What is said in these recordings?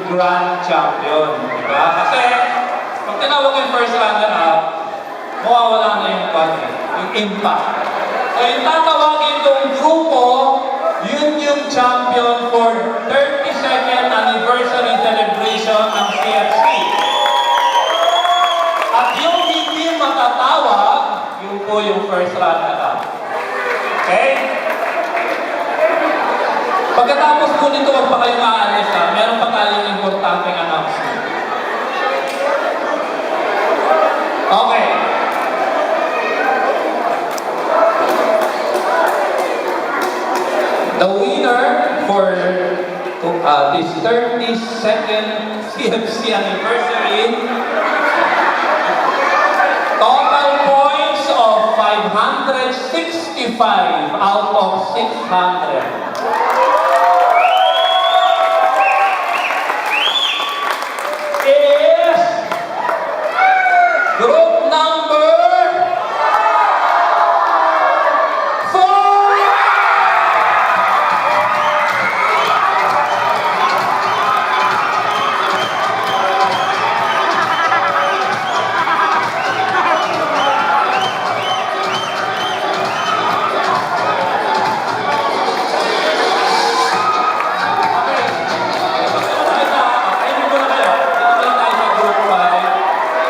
grand champion. Diba? Kasi, pag tinawag yung first runner-up, mawawala na yung yung impact. So yung tatawagin kong grupo, yun yung champion for 32nd anniversary celebration ng CFC. At yung hindi matatawag, yun po yung first runner-up. Okay? Pagkatapos po nito, wag pa kayong aalis ha. Meron pa tayong importanteng announcement. Okay. The winner for this 32nd CFC anniversary, total points of 565 out of 600. Is group number 4.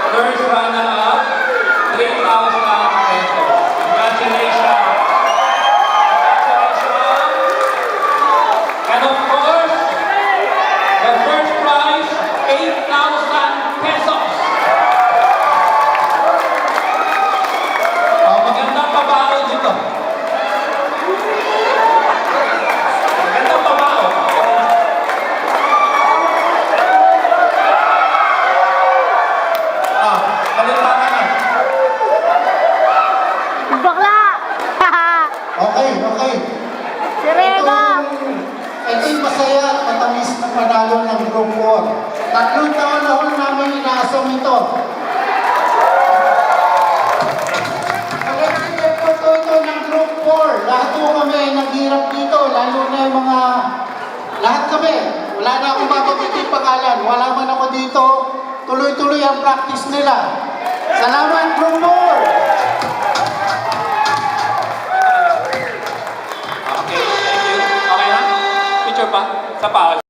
First runner-up, 3,000 pesos. Congratulations! Congratulations! And of course, the first prize, 8,000 pesos. Oh, magandang pabao dito. Magandang pabao. Kalintangan na. Bakla! Okay. Si Rego! Ito yung masaya at matamis na panalo ng Group 4. 3 taon na huli namin inaasam ito. Pag-expect ko ito ng Group 4. Lahat po kami naghirap dito, lalo na yung mga... Lahat kami. Wala na akong mapagitin pangalan. Wala man ako dito. Tuloy-tuloy ang practice nila. Salamat, Group 4! Okay, thank you. Okay na? Picture pa? Sa pa.